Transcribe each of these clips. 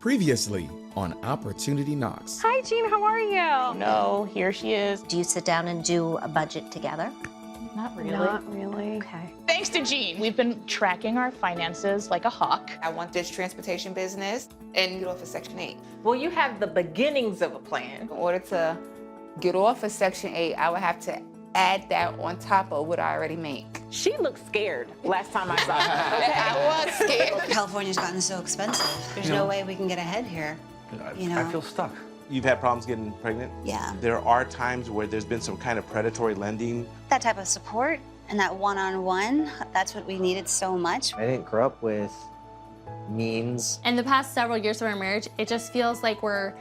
Previously on Opportunity Knocks. Hi, Jean, how are you? No, here she is. Do you sit down and do a budget together? Not really. Not really. Okay. Thanks to Jean, we've been tracking our finances like a hawk. I want this transportation business and get off of Section 8. Well, you have the beginnings of a plan. In order to get off of Section 8, I would have to add that on top of what I already make. She looked scared last time I saw her. Okay, I was scared. California's gotten so expensive. There's no way we can get ahead here. I feel stuck. You've had problems getting pregnant? Yeah. There are times where there's been some kind of predatory lending. That type of support and that one-on-one, that's what we needed so much. I didn't grow up with means. In the past several years of our marriage, it just feels like we're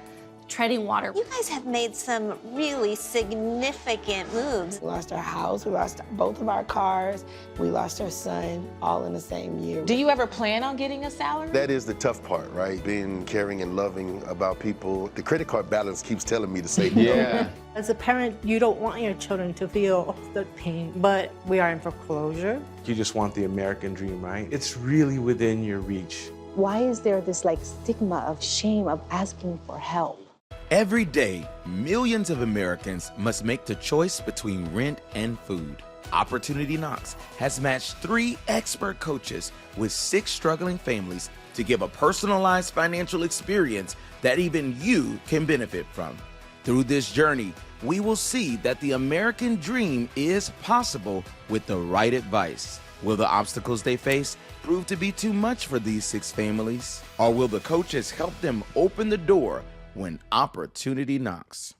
treading water. You guys have made some really significant moves. We lost our house, we lost both of our cars, we lost our son, all in the same year. Do you ever plan on getting a salary? That is the tough part, right? Being caring and loving about people. The credit card balance keeps telling me to say no. Yeah. As a parent, you don't want your children to feel the pain, but we are in foreclosure. You just want the American dream, right? It's really within your reach. Why is there this stigma of shame of asking for help? Every day, millions of Americans must make the choice between rent and food. Opportunity Knocks has matched 3 expert coaches with 6 struggling families to give a personalized financial experience that even you can benefit from. Through this journey, we will see that the American dream is possible with the right advice. Will the obstacles they face prove to be too much for these 6 families? Or will the coaches help them open the door when opportunity knocks?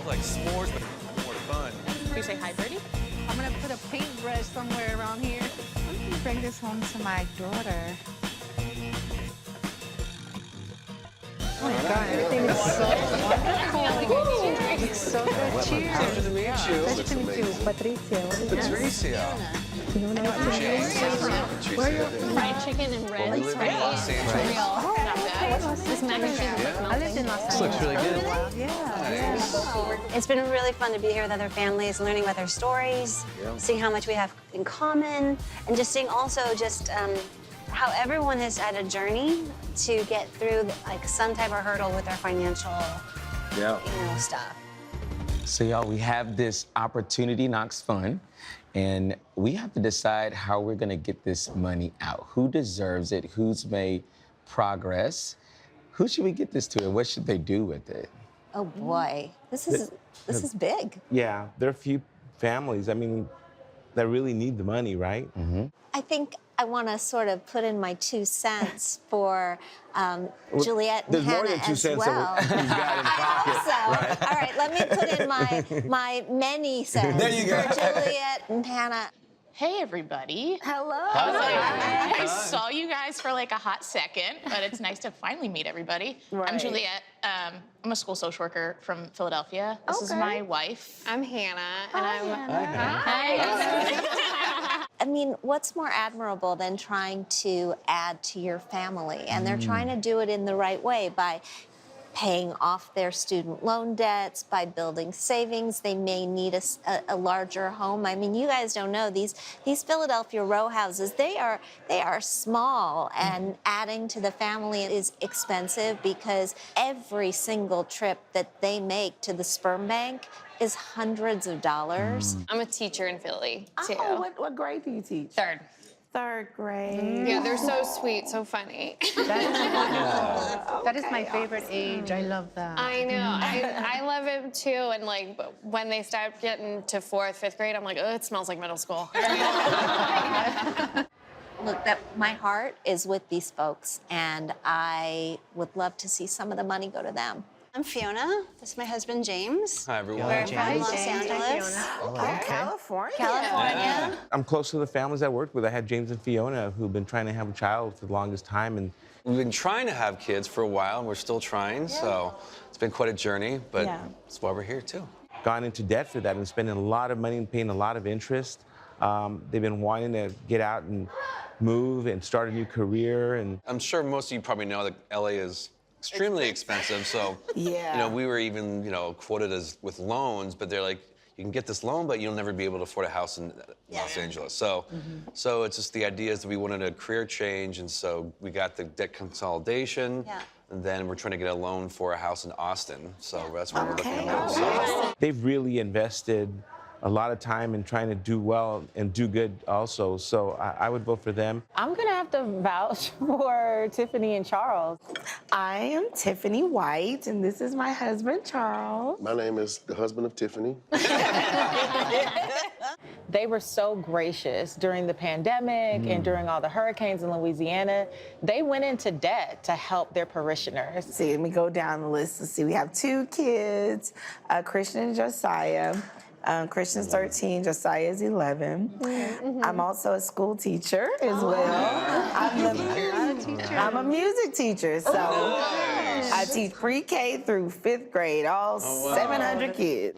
Like s'mores, but more fun. Can you say hi, Birdie? I'm gonna put a paintbrush somewhere around here. I'm gonna bring this home to my daughter. Oh my God, everything is so wonderful. It's so good. Cheers. Pleasure to meet you. Pleasure to meet you. Patricia. What is that? Patricia. Fiona. Where are you from? Fried chicken and ribs, This mac and cheese. I lived in Los Angeles. This looks really good. Yeah. It's been really fun to be here with other families, learning about their stories, seeing how much we have in common, and just seeing also how everyone has had a journey to get through some type of hurdle with their financial stuff. So y'all, we have this Opportunity Knocks Fund, and we have to decide how we're gonna get this money out. Who deserves it? Who's made progress? Who should we get this to, and what should they do with it? Oh boy, this is big. Yeah, there are a few families, that really need the money, right? Mm-hmm. I think I want to sort of put in my 2 cents for Juliet and There's Hannah more than 2 as cents well. that you've got in pocket. So, all right, let me put in my many cents There you go. for Juliet and Hannah. Hey, everybody. Hello. I saw you guys for a hot second, but it's nice to finally meet everybody. Right. I'm Juliet. I'm a school social worker from Philadelphia. This is my wife. I'm Hannah, and I mean, what's more admirable than trying to add to your family? And they're trying to do it in the right way by paying off their student loan debts, by building savings. They may need a larger home. I mean, you guys don't know, these Philadelphia row houses, they are small, and adding to the family is expensive because every single trip that they make to the sperm bank is hundreds of dollars. I'm a teacher in Philly, too. Oh, what grade do you teach? 3rd. 3rd grade. Yeah, they're so sweet, so funny. That is my favorite age. I love that. I know. I love it, too. And, when they start getting to 4th, 5th grade, I'm like, oh, it smells like middle school. Look, my heart is with these folks, and I would love to see some of the money go to them. I'm Fiona. This is my husband, James. Hi, everyone. We're from Los Angeles. California. I'm close to the families I worked with. I had James and Fiona who've been trying to have a child for the longest time, and We've been trying to have kids for a while, and we're still trying, so it's been quite a journey, but that's why we're here, too. gone into debt for that and spending a lot of money and paying a lot of interest. They've been wanting to get out and move and start a new career. And I'm sure most of you probably know that LA is extremely expensive. So, we were even, quoted as with loans, but they're like, you can get this loan, but you'll never be able to afford a house in Los Angeles. So, so it's just the idea is that we wanted a career change, and so we got the debt consolidation. And then we're trying to get a loan for a house in Austin. So that's what we're looking at. So. they've really invested a lot of time in trying to do well and do good also. So I would vote for them. I'm gonna have to vouch for Tiffany and Charles. I am Tiffany White, and this is my husband, Charles. My name is the husband of Tiffany. They were so gracious during the pandemic and during all the hurricanes in Louisiana. They went into debt to help their parishioners. See, let me go down the list. Let's see, we have 2 kids, Christian and Josiah. Christian's 13, Josiah is 11. I'm also a school teacher as well. I'm a music teacher, so I teach pre-K through 5th grade, all 700 kids.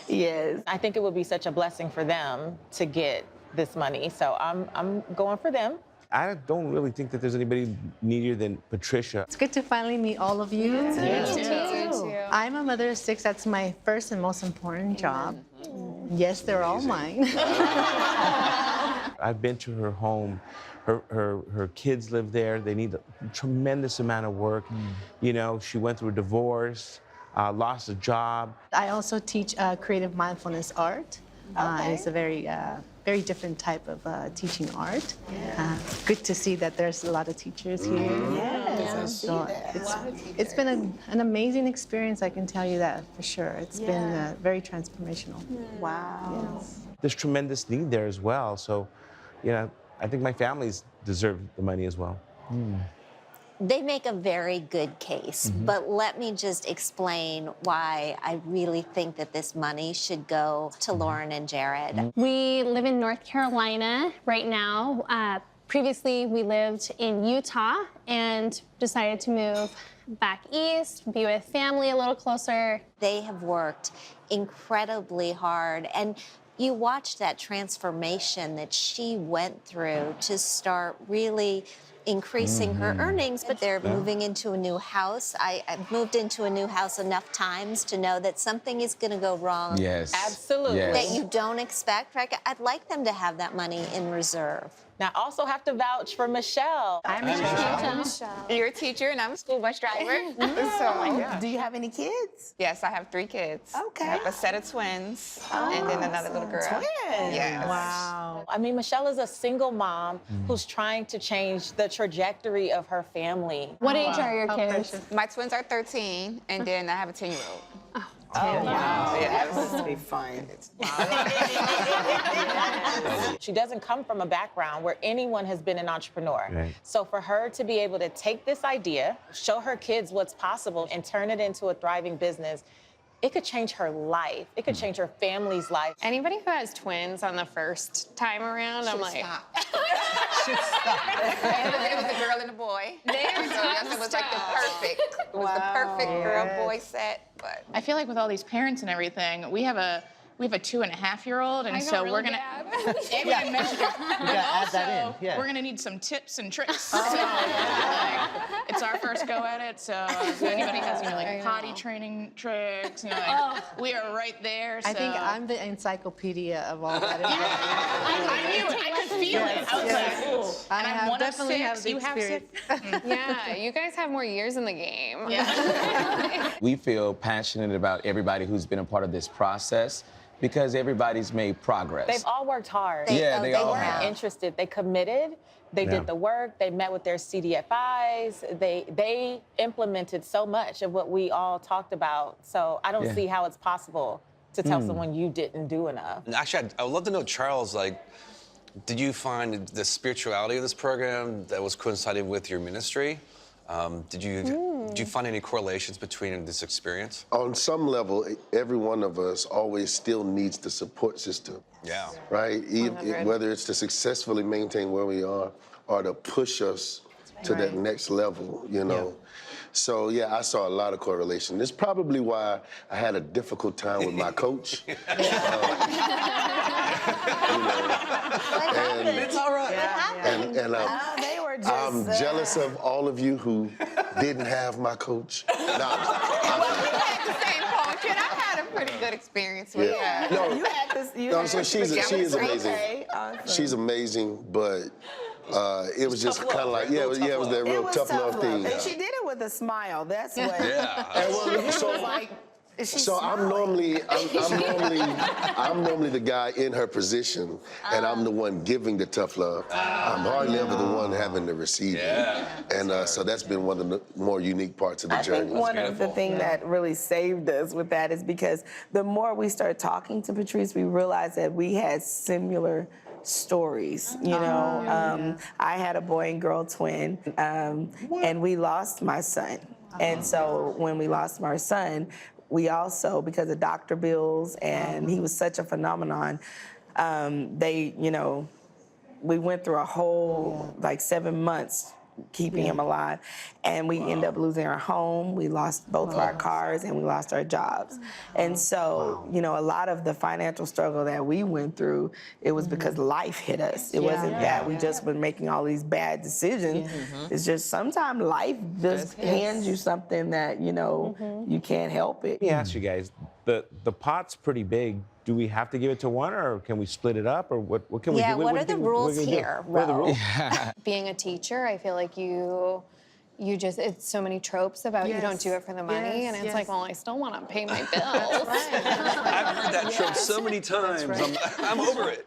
Yes. I think it would be such a blessing for them to get this money, so I'm going for them. I don't really think that there's anybody needier than Patricia. It's good to finally meet all of you. Me too. I'm a mother of 6. That's my first and most important job. Yes, they're all mine. I've been to her home. Her kids live there. They need a tremendous amount of work. She went through a divorce, lost a job. I also teach creative mindfulness art. And it's a very different type of teaching art. Good to see that there's a lot of teachers here. So it's been an amazing experience, I can tell you that for sure. It's been very transformational. Wow. Yes. There's tremendous need there as well. So, I think my families deserve the money as well. They make a very good case, but let me just explain why I really think that this money should go to Lauren and Jared. We live in North Carolina right now. Previously, we lived in Utah and decided to move back east, be with family a little closer. They have worked incredibly hard, and you watch that transformation that she went through to start really increasing her earnings, but they're moving into a new house. I've moved into a new house enough times to know that something is going to go wrong. Yes. Absolutely. That you don't expect. Right? I'd like them to have that money in reserve. Now, I also have to vouch for Michelle. I'm Michelle. You're a teacher, and I'm a school bus driver. Do you have any kids? Yes, I have 3 kids. Okay. I have a set of twins, and then another little girl. Twins. Yes. Wow. I mean, Michelle is a single mom who's trying to change the trajectory of her family. What age are your kids? My twins are 13, and then I have a 10-year-old. Oh, wow. Yeah, that must be fun. She doesn't come from a background where anyone has been an entrepreneur. Right. So for her to be able to take this idea, show her kids what's possible, and turn it into a thriving business, it could change her life. It could change her family's life. Anybody who has twins on the first time around, I'm like, It was a girl and a boy. So yes, it was like the perfect. It was the perfect girl-boy set. But I feel like with all these parents and everything, we have a 2.5-year-old, and so we're gonna. add that in. We're gonna need some tips and tricks. So, it's our first go at it. So if anybody has potty training tricks, we are right there. So. I think I'm the encyclopedia of all that. I knew it. I could feel it. I was like, ooh. I I'm one of definitely 6. have the You have 6. yeah, you guys have more years in the game. We feel passionate about everybody who's been a part of this process because everybody's made progress. They've all worked hard. They They all weren't have. interested. They committed. They did the work. They met with their CDFIs. They implemented so much of what we all talked about. So I don't see how it's possible to tell someone you didn't do enough. And actually, I would love to know, Charles, did you find the spirituality of this program that was coinciding with your ministry? Did you find any correlations between this experience? On some level, every one of us always still needs the support system. Yeah. Right? Whether it's to successfully maintain where we are or to push us to that next level, So yeah, I saw a lot of correlation. It's probably why I had a difficult time with my coach. It's all right. And they were just. I'm jealous of all of you who didn't have my coach. Well, we had the same coach, and I had a pretty good experience with her. No, You had this. so she is amazing. Okay, awesome. She's amazing, but it was just kind of like, it was that real tough love thing. And she did it with a smile. That's what. Yeah. And well, so I'm normally the guy in her position, and I'm the one giving the tough love. I'm hardly ever the one having to receive it. And so that's been one of the more unique parts of the journey. I think one of the things that really saved us with that is because the more we started talking to Patrice, we realized that we had similar stories. You know, I had a boy and girl twin, and we lost my son. And so when we lost our son, we also, because of doctor bills, and he was such a phenomenon, we went through a whole, 7 months keeping him alive. And we ended up losing our home, we lost both of our cars, and we lost our jobs. And so, a lot of the financial struggle that we went through, it was because life hit us. It wasn't that we just been making all these bad decisions. It's just sometimes life just hands you something that, you can't help it. Let me ask you guys, the pot's pretty big. Do we have to give it to one, or can we split it up, or what can we do? Yeah, what are the rules here, What are the rules? Being a teacher, I feel like you just, it's so many tropes about you don't do it for the money, and it's like, well, I still want to pay my bills. I've heard that trope so many times. I'm over it.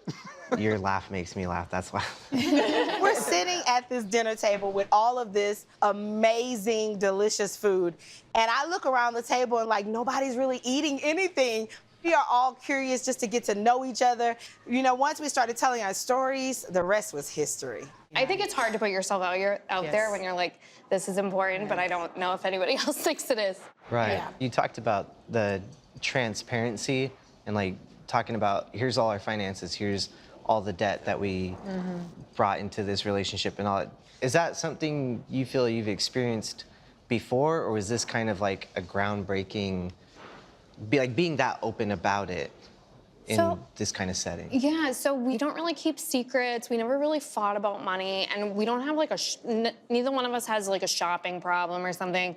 Your laugh makes me laugh, that's why. We're sitting at this dinner table with all of this amazing, delicious food, and I look around the table and nobody's really eating anything. We are all curious just to get to know each other. Once we started telling our stories, the rest was history. I think it's hard to put yourself out there when you're like, this is important, but I don't know if anybody else thinks it is. Right. Yeah. You talked about the transparency and talking about here's all our finances, here's all the debt that we brought into this relationship and all that. Is that something you feel you've experienced before, or is this kind of like a groundbreaking, being that open about it in this kind of setting? Yeah, so we don't really keep secrets. We never really fought about money, and we don't have neither one of us has a shopping problem or something.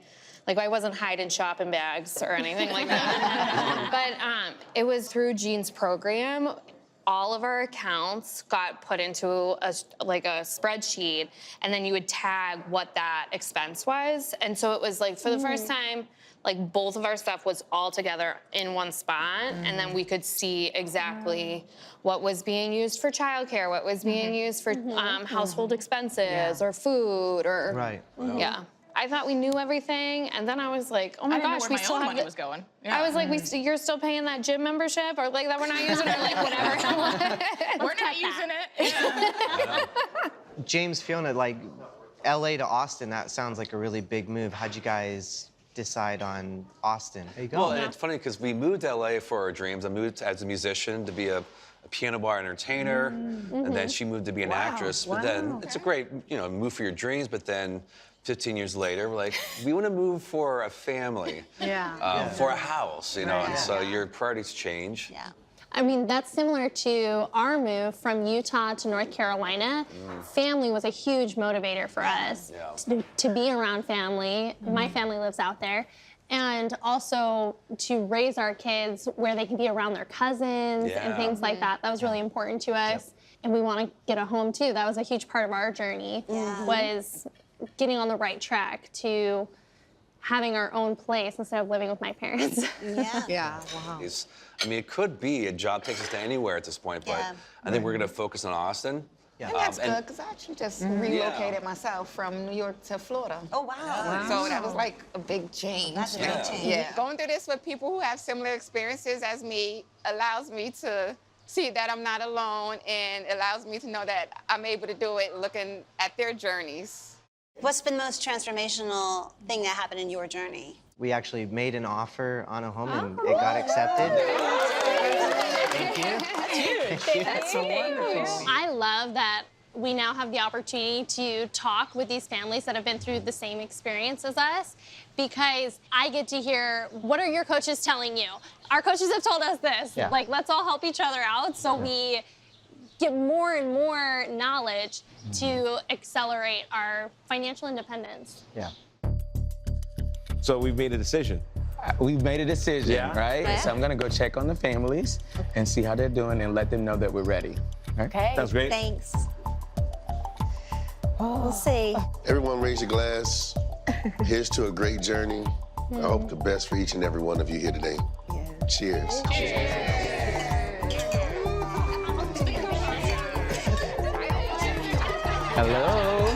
I wasn't hiding shopping bags or anything like that. But it was through Jean's program. All of our accounts got put into a spreadsheet, and then you would tag what that expense was. And so it was for the first time, both of our stuff was all together in one spot, and then we could see exactly what was being used for childcare, what was being used for household expenses or food or yeah. I thought we knew everything, and then I was like, "Oh my gosh, we still have money was going." Yeah. I was like, "You're still paying that gym membership, or that we're not using, or whatever." We're not using it. Yeah. James, Fiona, LA to Austin, that sounds like a really big move. How'd you guys decide on Austin? There you go. Well, it's funny because we moved to LA for our dreams. I moved as a musician to be a piano bar entertainer, and then she moved to be an actress. But then it's a great, move for your dreams, but then 15 years later, we're like, we want to move for a family, for a house, and so your priorities change. Yeah. I mean, that's similar to our move from Utah to North Carolina. Family was a huge motivator for us to be around family. My family lives out there. And also to raise our kids where they can be around their cousins and things like that. That was really important to us. And we want to get a home too. That was a huge part of our journey, was getting on the right track to having our own place instead of living with my parents. Wow. I mean, it could be a job takes us to anywhere at this point, but I think we're going to focus on Austin. And that's good, because I actually just relocated myself from New York to Florida. Oh, wow. So that was a big change. That's a big change. Yeah. Going through this with people who have similar experiences as me allows me to see that I'm not alone, and allows me to know that I'm able to do it looking at their journeys. What's been the most transformational thing that happened in your journey? We actually made an offer on a home, and it got accepted. Thank you. That's huge. Thank you. That's so wonderful. I love that we now have the opportunity to talk with these families that have been through the same experience as us, because I get to hear, what are your coaches telling you? Our coaches have told us this. Yeah. Like, let's all help each other out so we get more and more knowledge to accelerate our financial independence. Yeah. So we've made a decision. We've made a decision, Yeah. right? Yeah. So I'm gonna go check on the families and see how they're doing and let them know that we're ready. Right? Okay. Sounds great. Thanks. We'll see. Everyone raise your glass. Here's to a great journey. I hope the best for each and every one of you here today. Cheers. Hello.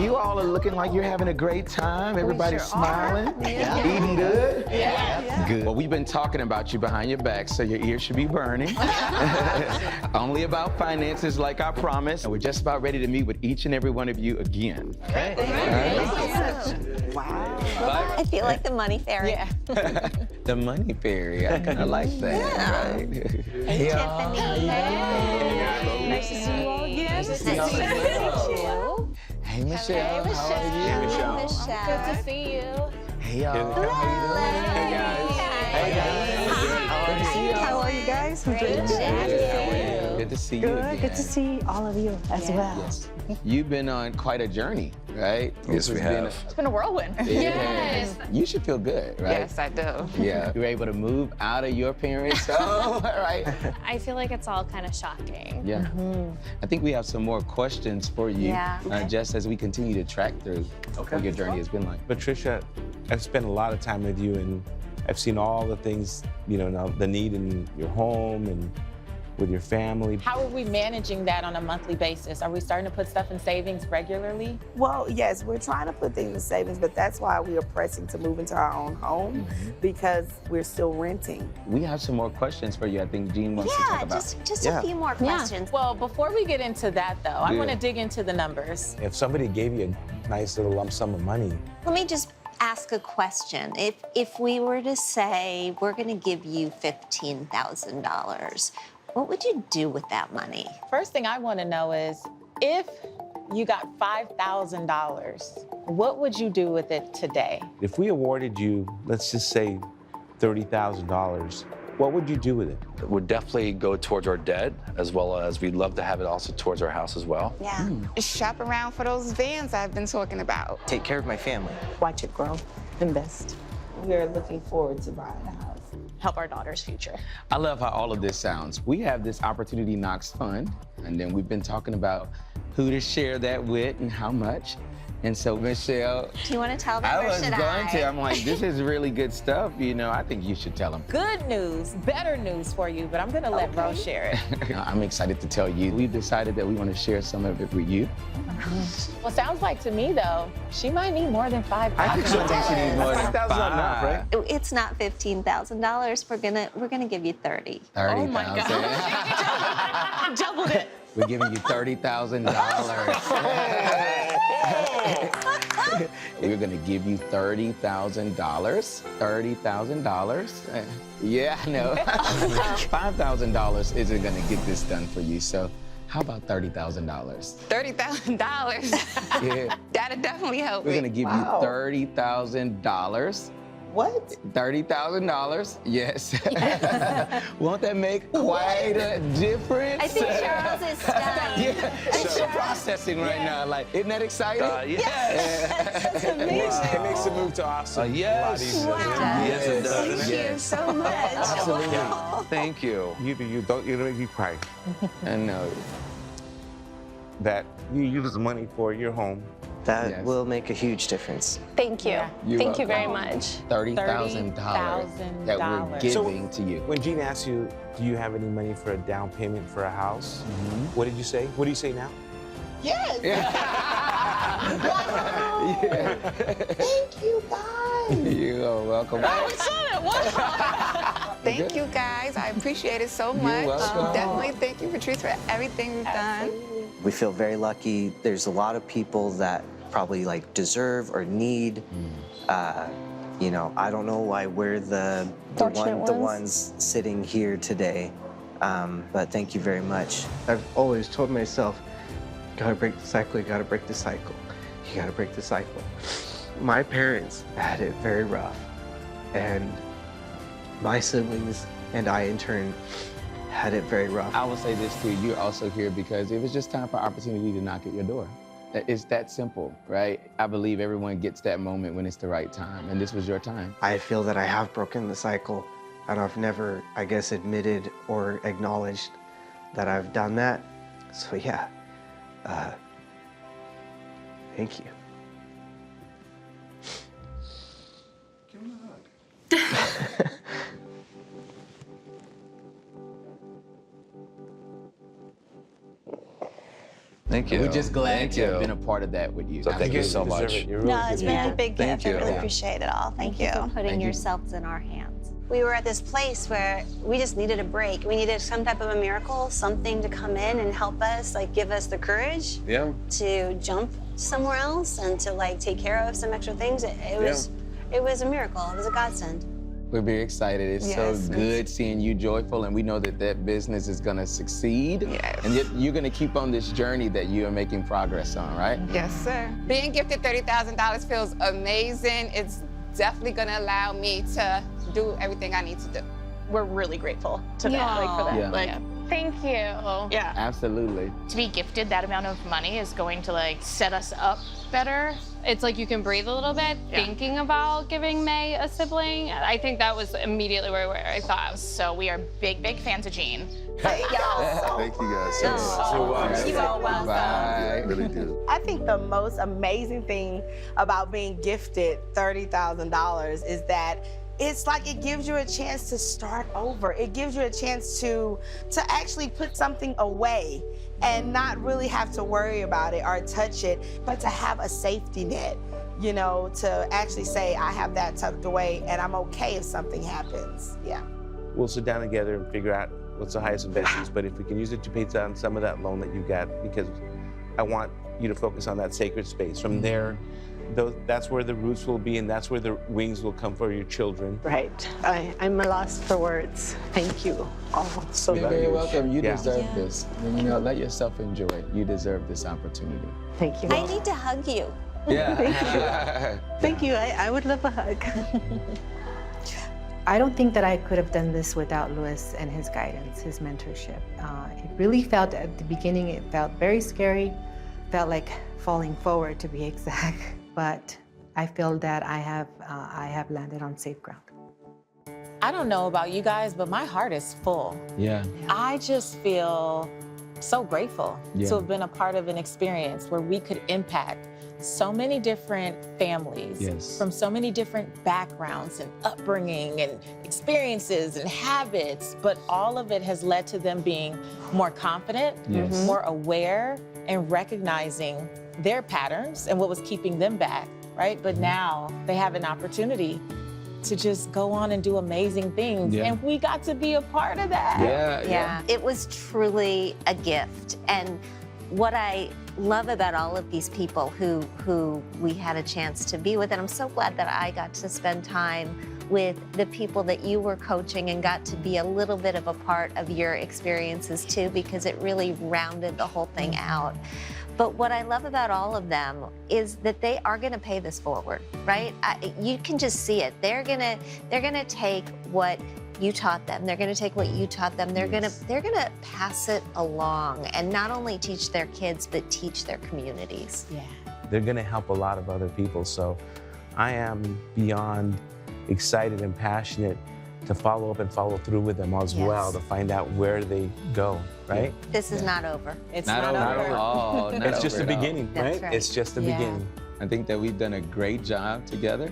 You all are looking like you're having a great time. Everybody's smiling, eating good. Good. Well, we've been talking about you behind your back, so your ears should be burning. Only about finances, like I promised. And we're just about ready to meet with each and every one of you again. Okay. Wow. I feel like the money fairy. Yeah. The money fairy. I kind of like that, right? Hey, Tiffany. Nice to see you all again. Nice to see you. Hey, Michelle. How are you? Hey, Michelle. Good to see you. Hey, y'all. How are you doing? Hey, guys. Hey, guys. Good to see you. How are you guys? Great to see you. Good to see you again. Good to see all of you as well. Yes. You've been on quite a journey, right? Yes, we have. It's been a whirlwind. Yes. You should feel good, right? Yes, I do. Yeah. You were able to move out of your parents' home, right? I feel like it's all kind of shocking. Yeah. I think we have some more questions for you, Yeah. just as we continue to track through what your journey has been like. Patricia, I've spent a lot of time with you, and I've seen all the things, you know, now the need in your home and with your family. How are we managing that on a monthly basis? Are we starting to put stuff in savings regularly? Well, yes, we're trying to put things in savings, but that's why we are pressing to move into our own home because we're still renting. We have some more questions for you. I think Jean wants to talk about. Just a few more questions. Well, before we get into that, though, I Yeah. want to dig into the numbers. If somebody gave you a nice little lump sum of money, Let me just ask a question. If we were to say we're going to give you $15,000, what would you do with that money? First thing I want to know is if you got $5,000, what would you do with it today? if we awarded you, let's just say $30,000, what would you do with it? It would definitely go towards our debt, as well as we'd love to have it also towards our house as well. Yeah. Shop around for those vans I've been talking about. Take care of my family. Watch it grow, invest. We're looking forward to buying a house. Help our daughter's future. I love how all of this sounds. We have this Opportunity Knocks Fund, and then we've been talking about who to share that with and how much. And so, Michelle, Do you want to tell them I or was should going I? to. I'm like, this is really good stuff. You know, I think you should tell them. Good news, better news for you, but I'm going to let Rose share it. I'm excited to tell you. We've decided that we want to share some of it with you. Well, sounds like to me, though, she might need more than $5,000. I think she needs more than $5,000 not enough, right? It's not $15,000. We're gonna give you 30. 30,000. Oh my God. Doubled it. We're giving you $30,000. We're gonna give you $30,000. $30,000. Yeah, I know. $5,000 isn't gonna get this done for you. So, how about $30,000? $30,000. Yeah. That'll definitely help We're me. gonna give you $30,000. What? $30,000, yes. Won't that make quite a difference? I think Charles is stunned. Yeah, she's still processing right now. Like, isn't that exciting? Yes. That's amazing. It makes the move to Austin Yes. a lot easier. Wow. Yes, it does. Thank you so much. Absolutely. Thank you. You don't make me cry. I know. That you use the money for your home. That Yes. will make a huge difference. Thank you. You're Thank you welcome. very much. $30,000 that we're giving to you. When Jean asked you, do you have any money for a down payment for a house? What did you say? What do you say now? Yes. Thank you, guys. You are welcome. Thank you, guys. I appreciate it so much. welcome. Definitely thank you, Patrice, for everything you've done. We feel very lucky. There's a lot of people that probably like deserve or need. You know, I don't know why we're the Fortunate the ones. ones sitting here today. But thank you very much. I've always told myself, gotta break the cycle, you gotta break the cycle. You gotta break the cycle. My parents had it very rough, and my siblings and I in turn had it very rough. I will say this too, you're also here because it was just time for opportunity to knock at your door. It's that simple, right? I believe everyone gets that moment when it's the right time, and this was your time. I feel that I have broken the cycle, and I've never, I guess, admitted or acknowledged that I've done that. So yeah, thank you. Give him a hug. Thank you. We're just glad Thank to have you. been a part of that with you. So thank you so much. No, it's been a big Thank gift. I you. really Yeah. appreciate it all. Thank you. for putting Thank you. yourselves in our hands. We were at this place where we just needed a break. We needed some type of a miracle, something to come in and help us, like give us the courage Yeah. to jump somewhere else and to like take care of some extra things. It was a miracle. It was a godsend. We're very excited. It's Yes, so good seeing you joyful, and we know that that business is gonna succeed. Yes. And you're gonna keep on this journey that you are making progress on, right? Yes, sir. Being gifted $30,000 feels amazing. It's definitely gonna allow me to do everything I need to do. We're really grateful to Yeah. them, like, for that. Yeah. Like, Thank you. yeah. Absolutely. To be gifted that amount of money is going to like set us up better. It's like you can breathe a little bit thinking about giving May a sibling. I think that was immediately where I thought. So we are big, big fans of Jean. Thank you guys so much. You're welcome. You are welcome. Bye. Really do. I think the most amazing thing about being gifted $30,000 is that it's like it gives you a chance to start over. It gives you a chance to actually put something away and not really have to worry about it or touch it, but to have a safety net, you know, to actually say, I have that tucked away and I'm okay if something happens. Yeah. We'll sit down together and figure out what's the highest and best use, but if we can use it to pay down some of that loan that you got, because I want you to focus on that sacred space. From there, that's where the roots will be, and that's where the wings will come for your children. Right. I'm lost for words. Thank you all so You're very very much. welcome. You Yeah. deserve this. And, you know, let yourself enjoy it. You deserve this opportunity. Thank you. I need to hug you. Yeah. Thank you. I would love a hug. I don't think that I could have done this without Louis and his guidance, his mentorship. It really felt, at the beginning, it felt very scary, felt like falling forward to be exact, but I feel that I have landed on safe ground. I don't know about you guys, but my heart is full. Yeah. I just feel so grateful Yeah. to have been a part of an experience where we could impact so many different families Yes. from so many different backgrounds and upbringing and experiences and habits, but all of it has led to them being more confident, Yes. more aware, and recognizing their patterns and what was keeping them back, right? But now they have an opportunity to just go on and do amazing things. Yeah. And we got to be a part of that. Yeah. It was truly a gift. And what I love about all of these people who we had a chance to be with, and I'm so glad that I got to spend time with the people that you were coaching and got to be a little bit of a part of your experiences too, because it really rounded the whole thing out. But what I love about all of them is that they are gonna pay this forward, right? You can just see it. They're gonna take what you taught them. They're gonna take what you taught them. They're gonna pass it along and not only teach their kids, but teach their communities. Yeah. They're gonna help a lot of other people. So I am beyond excited and passionate to follow up and follow through with them as well, to find out where they go, right? This is not over. It's Not not, over over. at all. Not It's just over the at all. beginning, That's right? right. It's just the Yeah. beginning. I think that we've done a great job together,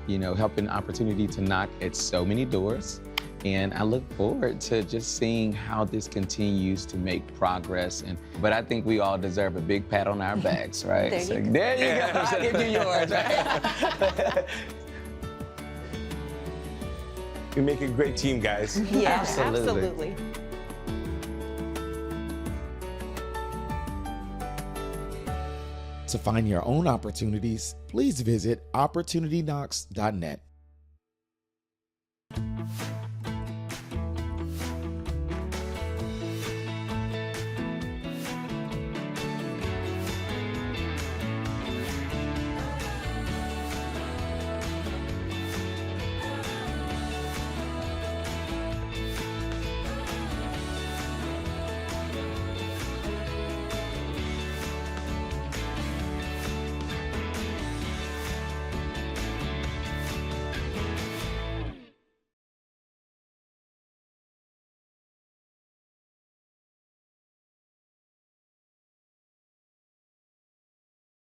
you know, helping opportunity to knock at so many doors. And I look forward to just seeing how this continues to make progress. But I think we all deserve a big pat on our backs, right? There you go. There you go. I'll give you yours, right? We make a great team, guys. Yeah, Absolutely. absolutely. To find your own opportunities, please visit opportunityknocks.net.